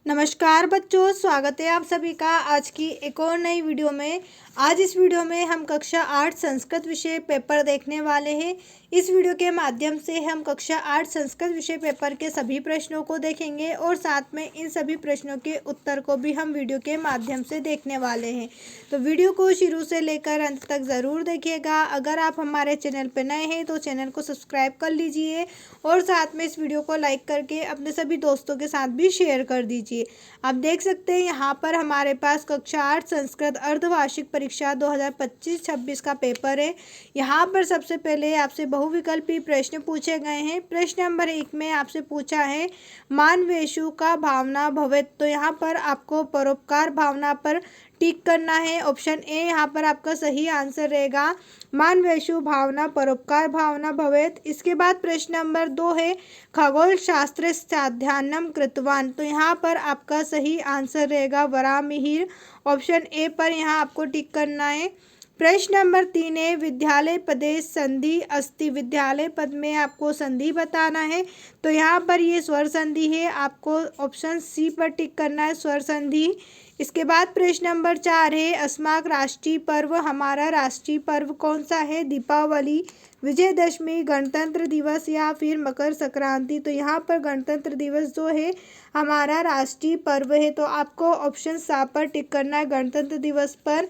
नमस्कार बच्चों, स्वागत है आप सभी का आज की एक और नई वीडियो में। आज इस वीडियो में हम कक्षा 8 संस्कृत विषय पेपर देखने वाले हैं। इस वीडियो के माध्यम से हम कक्षा 8 संस्कृत विषय पेपर के सभी प्रश्नों को देखेंगे और साथ में इन सभी प्रश्नों के उत्तर को भी हम वीडियो के माध्यम से देखने वाले हैं। तो वीडियो को शुरू से लेकर अंत तक ज़रूर देखिएगा। अगर आप हमारे चैनल पर नए हैं तो चैनल को सब्सक्राइब कर लीजिए और साथ में इस वीडियो को लाइक करके अपने सभी दोस्तों के साथ भी शेयर कर दीजिए। आप देख सकते हैं यहाँ पर हमारे पास कक्षा 8 संस्कृत अर्धवार्षिक परीक्षा 2025-26 का पेपर है। यहाँ पर सबसे पहले आपसे बहुविकल्पी प्रश्न पूछे गए हैं। प्रश्न नंबर 1 में आपसे पूछा है मानवेषु का भावना भवेत्। तो यहाँ पर आपको परोपकार भावना पर टिक करना है। ऑप्शन ए यहाँ पर आपका सही आंसर रहेगा, मानवेषु भावना परोपकार भावना भवेत्। इसके बाद प्रश्न नंबर 2 है खगोल शास्त्र साध्यान्नम कृतवान। तो यहाँ पर आपका सही आंसर रहेगा वराहमिहिर। ऑप्शन ए पर यहाँ आपको टिक करना है। प्रश्न नंबर 3 है विद्यालय पदे संधि अस्ति। विद्यालय पद में आपको संधि बताना है। तो यहाँ पर ये स्वर संधि है, आपको ऑप्शन सी पर टिक करना है, स्वर संधि। इसके बाद प्रश्न नंबर 4 है अस्माक राष्ट्रीय पर्व। हमारा राष्ट्रीय पर्व कौन सा है? दीपावली, विजयदशमी, गणतंत्र दिवस या फिर मकर संक्रांति। तो यहाँ पर गणतंत्र दिवस जो है हमारा राष्ट्रीय पर्व है, तो आपको ऑप्शन सा पर टिक करना है, गणतंत्र दिवस पर।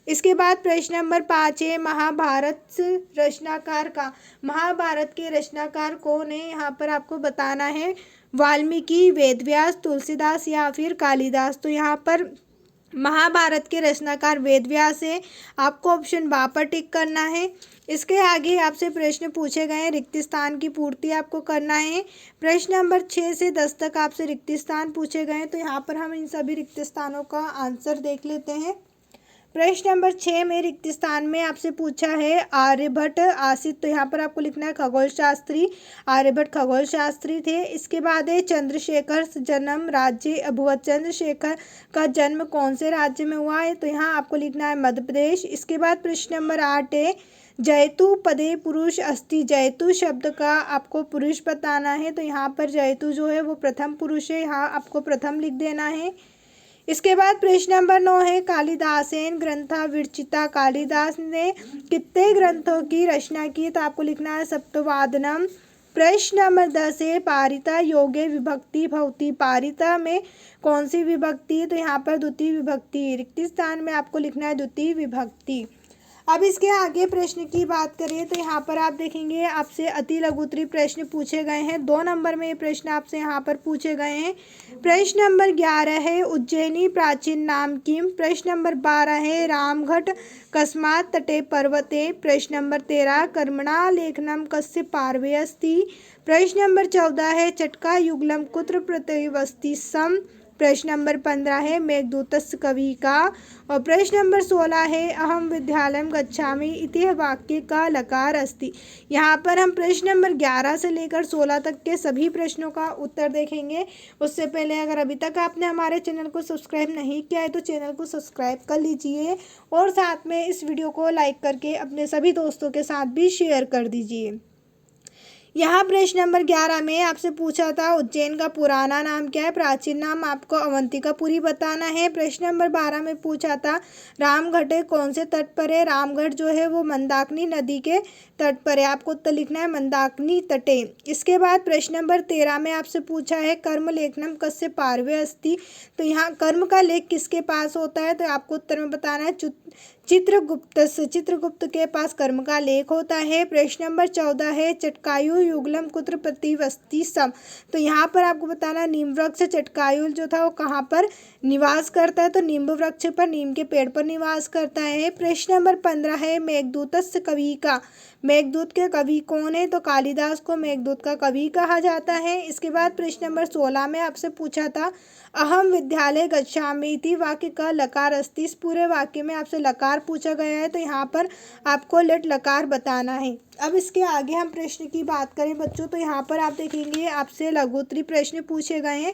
इसके बाद प्रश्न नंबर 5 है महाभारत रचनाकार का। महाभारत के रचनाकार कौन है? यहाँ पर आपको बताना है वाल्मीकि, वेदव्यास, तुलसीदास या फिर कालिदास। तो यहाँ पर महाभारत के रचनाकार वेदव्यास है, आपको ऑप्शन बा पर टिक करना है। इसके आगे आपसे प्रश्न पूछे गए हैं, रिक्त स्थान की पूर्ति आपको करना है। प्रश्न नंबर 6 से 10 तक आपसे रिक्त स्थान पूछे गए हैं, तो यहाँ पर हम इन सभी रिक्त स्थानों का आंसर देख लेते हैं। प्रश्न नंबर 6 में रिक्त स्थान में आपसे पूछा है आर्यभट्ट आसित। तो यहाँ पर आपको लिखना है खगोल शास्त्री, आर्यभट्ट खगोल शास्त्री थे। इसके बाद है चंद्रशेखर जन्म राज्य अभुवत। चंद्रशेखर का जन्म कौन से राज्य में हुआ है? तो यहाँ आपको लिखना है मध्य प्रदेश। इसके बाद प्रश्न नंबर 8 है जयतु पदे पुरुष अस्ति। जयतु शब्द का आपको पुरुष बताना है, तो यहाँ पर जयतु जो है वो प्रथम पुरुष है, यहाँ आपको प्रथम लिख देना है। इसके बाद प्रश्न नंबर 9 है कालिदासेन ग्रंथा विरचिता। कालिदास ने कितने ग्रंथों की रचना की? तो आपको लिखना है सप्तवादनम। प्रश्न नंबर 10 है पारिता योगे विभक्ति भवति। पारिता में कौन सी विभक्ति? तो यहाँ पर द्वितीय विभक्ति। रिक्त स्थान में आपको लिखना है द्वितीय विभक्ति। अब इसके आगे प्रश्न की बात करें तो यहाँ पर आप देखेंगे आपसे अति लघुत्तरीय प्रश्न पूछे गए हैं। 2 नंबर में ये प्रश्न आपसे यहाँ पर पूछे गए हैं। प्रश्न नंबर 11 है उज्जैनी प्राचीन नाम किम। प्रश्न नंबर 12 है रामघट कस्मात् तटे पर्वते। प्रश्न नंबर 13 कर्मणा लेखनम कस्य पार्वे अस्ति। प्रश्न नंबर 14 है चटका युगलम कुत्र प्रतिवस्ति सम। प्रश्न नंबर 15 है मेघदूतस्य कवि का। और प्रश्न नंबर 16 है अहम विद्यालयम गच्छामि इति वाक्य का लकार अस्ति। यहाँ पर हम प्रश्न नंबर 11 से लेकर 16 तक के सभी प्रश्नों का उत्तर देखेंगे। उससे पहले अगर अभी तक आपने हमारे चैनल को सब्सक्राइब नहीं किया है तो चैनल को सब्सक्राइब कर लीजिए और साथ में इस वीडियो को लाइक करके अपने सभी दोस्तों के साथ भी शेयर कर दीजिए। यहाँ प्रश्न नंबर 11 में आपसे पूछा था उज्जैन का पुराना नाम क्या है? प्राचीन नाम आपको अवंतिकापुरी बताना है। प्रश्न नंबर 12 में पूछा था रामघट कौन से तट पर है? रामघट जो है वो मंदाकिनी नदी के तट पर है, आपको उत्तर लिखना है मंदाकिनी तटे। इसके बाद प्रश्न नंबर 13 में आपसे पूछा है कर्म लेखनम कस्य पार्वे अस्ति। तो यहाँ कर्म का लेख किसके पास होता है? तो आपको उत्तर में बताना है चित्रगुप्त। चित्रगुप्त के पास कर्म का लेख होता है। प्रश्न नंबर 14 है चटकायु युगलम कुत्र प्रतिवस्ति सम। तो यहाँ पर आपको बताना नीम वृक्ष चटकायुल जो था वो कहाँ पर निवास करता है? तो नींब वृक्ष पर, नीम के पेड़ पर निवास करता है। प्रश्न नंबर 15 है मेघदूतस्य कवि का। मेघदूत के कवि कौन है? तो कालिदास को मेघदूत का कवि कहा जाता है। इसके बाद प्रश्न नंबर 16 में आपसे पूछा था अहम विद्यालय गच्छामि इति वाक्य का लकार अस्ति। इस पूरे वाक्य में आपसे लकार पूछा गया है, तो यहाँ पर आपको लेट लकार बताना है। अब इसके आगे हम प्रश्न की बात करें बच्चों, तो यहाँ पर आप देखेंगे आपसे लघुत्तरीय प्रश्न पूछे गए हैं।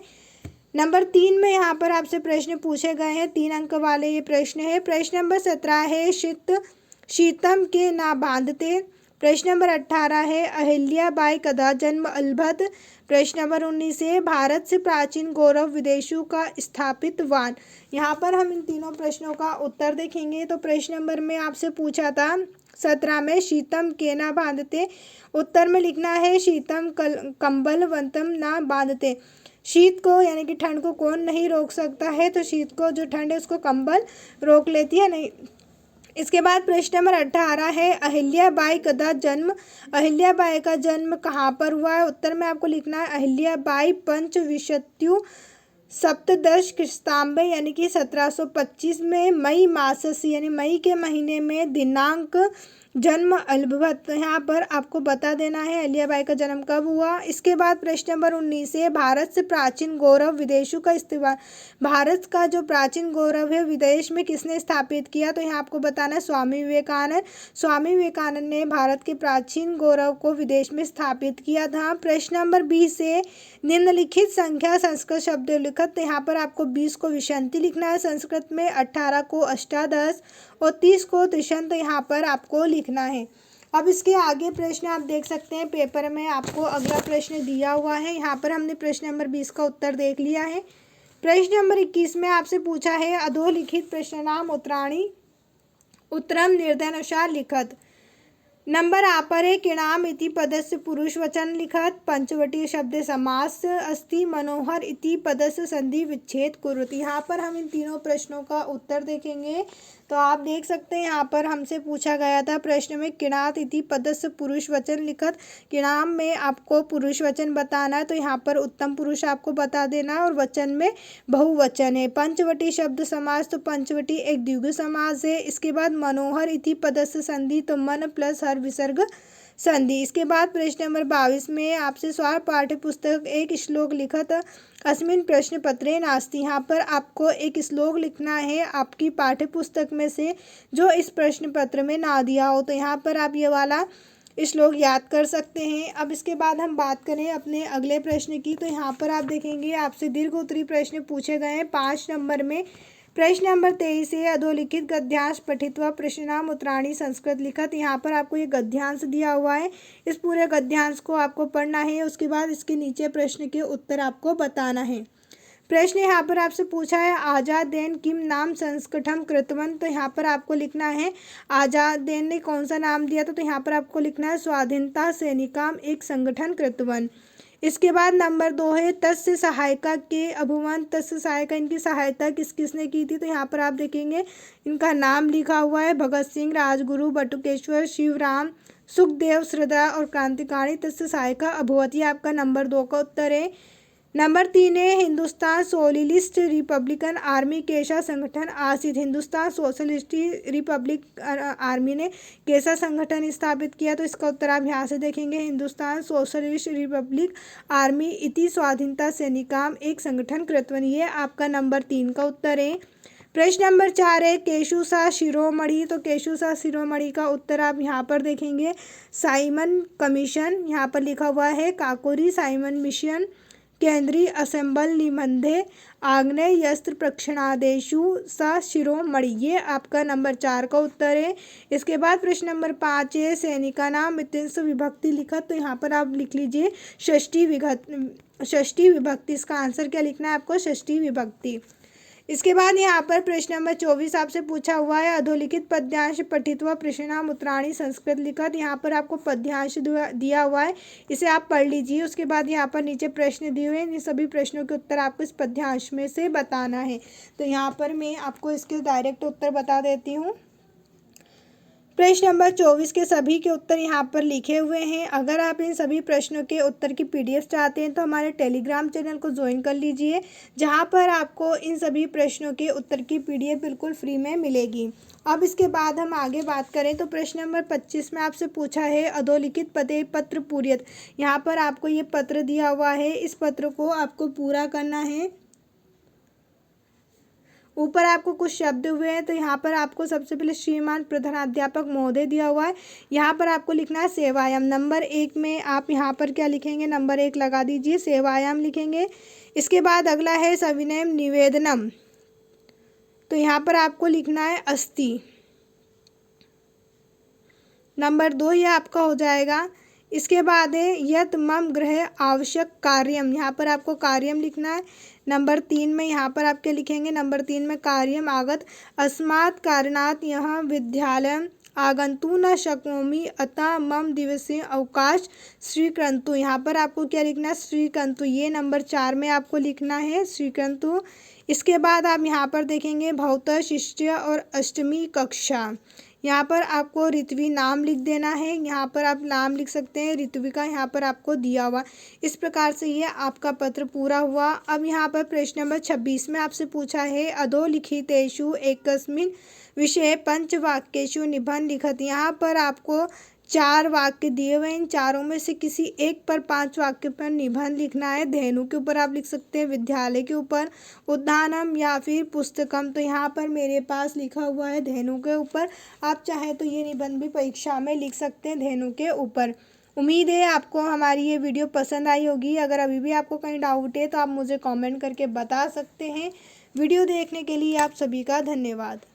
नंबर 3 में यहाँ पर आपसे प्रश्न पूछे गए हैं, 3 अंक वाले ये प्रश्न है। प्रश्न नंबर 17 है शीतम के ना बांधते। प्रश्न नंबर 18 है अहिल्या बाई का जन्म अलभद। प्रश्न नंबर 19 है भारत से प्राचीन गौरव विदेशों का स्थापित वान। यहाँ पर हम इन तीनों प्रश्नों का उत्तर देखेंगे। तो प्रश्न नंबर में आपसे पूछा था 17 में शीतम केना बांधते। उत्तर में लिखना है शीतम कंबल वंतम ना बांधते। शीत को यानी कि ठंड को कौन नहीं रोक सकता है, तो शीत को जो ठंड है उसको कंबल रोक लेती है नहीं। इसके बाद प्रश्न नंबर 18 है अहिल्या बाई का जन्म। अहिल्या बाई का जन्म कहाँ पर हुआ है। उत्तर में आपको लिखना है अहिल्या बाई पंचविंशत्यु सप्तदश ख्रीस्ताब्दे यानी कि 1725 में मई मासस यानी मई के महीने में दिनांक जन्म अलभत। तो यहाँ पर आपको बता देना है अहिल्या बाई का जन्म कब हुआ। इसके बाद प्रश्न नंबर 19 है भारत से प्राचीन गौरव विदेशों का इस्तेमाल। भारत का जो प्राचीन गौरव है विदेश में किसने स्थापित किया, तो यहाँ आपको बताना है स्वामी विवेकानंद। स्वामी विवेकानंद ने भारत के प्राचीन गौरव को विदेश में स्थापित किया था। प्रश्न नंबर 20 है निम्नलिखित संख्या संस्कृत शब्द लिखत। तो यहाँ पर आपको 20 को विशंति लिखना है संस्कृत में, 18 को अष्टादश और 30 को त्रिशंत यहाँ पर आपको लिखना है। अब इसके आगे प्रश्न आप देख सकते हैं पेपर में आपको अगला प्रश्न दिया हुआ है। यहाँ पर हमने प्रश्न नंबर 20 का उत्तर देख लिया है। प्रश्न नंबर 21 में आपसे पूछा है अधोलिखित प्रश्न नाम उत्तराणी उत्तरम निर्दयानुसार लिखत। नंबर आप पर है किणाम इति पदस्य पुरुषवचन लिखत। पंचवटी शब्द समास अस्ति मनोहर इति पदस्य संधि विच्छेद कुरुत। यहाँ पर हम इन तीनों प्रश्नों का उत्तर देखेंगे। तो आप देख सकते हैं यहाँ पर हमसे पूछा गया था प्रश्न में किणात इति पदस्य पुरुषवचन लिखत। किणाम में आपको पुरुषवचन बताना है, तो यहाँ पर उत्तम पुरुष आपको बता देना है और वचन में बहुवचन है। पंचवटी शब्द समास, तो पंचवटी एक द्विगु समास है। इसके बाद मनोहर इति पदस्य संधि, तो मन प्लस हर विसर्ग संधि। इसके बाद प्रश्न नंबर 22 में आपसे स्वार पाठ्य पुस्तक एक श्लोक लिखत अस्मिन प्रश्न पत्रे नास्ति। यहाँ पर आपको एक श्लोक लिखना है आपकी पाठ्य पुस्तक में से जो इस प्रश्न पत्र में ना दिया हो। तो यहाँ पर आप ये वाला श्लोक याद कर सकते हैं। अब इसके बाद हम बात करें अपने अगले प्रश्न की। तो यहाँ पर आप देखेंगे आपसे दीर्घ उत्तरी प्रश्न पूछे गए हैं 5 नंबर में। प्रश्न नंबर 23 है अधोलिखित गद्यांश पठित्वा प्रश्नाम उत्तराणी संस्कृत लिखत। यहाँ पर आपको ये गद्यांश दिया हुआ है, इस पूरे गद्यांश को आपको पढ़ना है। उसके बाद इसके नीचे प्रश्न के उत्तर आपको बताना है। प्रश्न यहाँ पर आपसे पूछा है आजादेन किम नाम संस्कटम कृतवन। तो यहाँ पर आपको लिखना है आजादेन ने कौन सा नाम दिया था, तो यहाँ पर आपको लिखना है स्वाधीनता सैनिकाम एक संगठन कृतवन। इसके बाद नंबर 2 है तस्य सहायिका के अभुवन। तस्य सहायिका इनकी सहायता किस किसने की थी, तो यहाँ पर आप देखेंगे इनका नाम लिखा हुआ है भगत सिंह, राजगुरु, बटुकेश्वर, शिवराम, सुखदेव, श्रद्धा और क्रांतिकारी तस्य सहायिका अभवत। ये आपका नंबर 2 का उत्तर है। नंबर 3 है हिंदुस्तान सोशलिस्ट रिपब्लिकन आर्मी कैसा संगठन आसित। हिंदुस्तान सोशलिस्ट रिपब्लिक आर्मी ने कैसा संगठन स्थापित किया, तो इसका उत्तर आप यहाँ से देखेंगे हिंदुस्तान सोशलिस्ट रिपब्लिक आर्मी इति स्वाधीनता सैनिकाम एक संगठन कृतवन। ये आपका नंबर 3 का उत्तर है। प्रश्न नंबर 4 है केशुसा शिरोमणि। तो केशुसा शिरोमणि का उत्तर आप यहाँ पर देखेंगे साइमन कमीशन, यहाँ पर लिखा हुआ है काकोरी साइमन मिशन केंद्रीय असेंबल निबंधे आग्नेय यस्त्र प्रक्षणादेशु सा शिरोमणि। ये आपका नंबर 4 का उत्तर है। इसके बाद प्रश्न नंबर 5 है सैनिका नाम मित्यंश विभक्ति लिखत। तो यहाँ पर आप लिख लीजिए षष्ठी विभक्ति। इसका आंसर क्या लिखना है आपको, षष्ठी विभक्ति। इसके बाद यहाँ पर प्रश्न नंबर 24 आपसे पूछा हुआ है अधोलिखित पद्यांश पठित्वा प्रश्नाम उत्तराणी संस्कृत लिखत। यहाँ पर आपको पद्यांश दिया हुआ है, इसे आप पढ़ लीजिए। उसके बाद यहाँ पर नीचे प्रश्न दिए हुए हैं, इन सभी प्रश्नों के उत्तर आपको इस पद्यांश में से बताना है। तो यहाँ पर मैं आपको इसके डायरेक्ट उत्तर बता देती हूँ। प्रश्न नंबर 24 के सभी के उत्तर यहाँ पर लिखे हुए हैं। अगर आप इन सभी प्रश्नों के उत्तर की PDF चाहते हैं तो हमारे टेलीग्राम चैनल को ज्वाइन कर लीजिए, जहाँ पर आपको इन सभी प्रश्नों के उत्तर की PDF बिल्कुल फ्री में मिलेगी। अब इसके बाद हम आगे बात करें तो प्रश्न नंबर 25 में आपसे पूछा है अधोलिखित पते पत्र पूर्यत। यहाँ पर आपको ये पत्र दिया हुआ है, इस पत्र को आपको पूरा करना है। ऊपर आपको कुछ शब्द हुए हैं, तो यहाँ पर आपको सबसे पहले श्रीमान प्रधानाध्यापक महोदय दिया हुआ है, यहाँ पर आपको लिखना है सेवायाम। नंबर 1 में आप यहाँ पर क्या लिखेंगे, नंबर 1 लगा दीजिए, सेवायाम लिखेंगे। इसके बाद अगला है सविनयम निवेदनम, तो यहाँ पर आपको लिखना है अस्ति। नंबर 2 ये आपका हो जाएगा। इसके बाद है यत मम गृह आवश्यक कार्यम, यहाँ पर आपको कार्यम लिखना है। नंबर 3 में यहाँ पर आपके लिखेंगे, नंबर 3 में कार्यम आगत अस्मात् कारणात् यहाँ विद्यालयम आगंतु न शक्नोमि अतः मम दिवसे अवकाश स्वीकृन्तु, यहाँ पर आपको क्या लिखना है, स्वीकृन्तु। ये नंबर 4 में आपको लिखना है स्वीकृन्तु। इसके बाद आप यहाँ पर देखेंगे भवतः शिष्य और अष्टमी कक्षा, यहाँ पर आपको ऋत्वी नाम लिख देना है। यहाँ पर आप नाम लिख सकते हैं ऋत्वी का, यहाँ पर आपको दिया हुआ। इस प्रकार से ये आपका पत्र पूरा हुआ। अब यहाँ पर प्रश्न नंबर 26 में आपसे पूछा है अधोलिखितेषु एकस्मिन् विषये पंचवाक्येषु निबंध लिखत, यहाँ पर आपको 4 वाक्य दिए हुए हैं। इन चारों में से किसी एक पर 5 वाक्य पर निबंध लिखना है। धेनु के ऊपर आप लिख सकते हैं, विद्यालय के ऊपर, उद्यानम या फिर पुस्तकम। तो यहाँ पर मेरे पास लिखा हुआ है धेनु के ऊपर। आप चाहे तो ये निबंध भी परीक्षा में लिख सकते हैं धेनु के ऊपर। उम्मीद है आपको हमारी ये वीडियो पसंद आई होगी। अगर अभी भी आपको कहीं डाउट है तो आप मुझे कमेंट करके बता सकते हैं। वीडियो देखने के लिए आप सभी का धन्यवाद।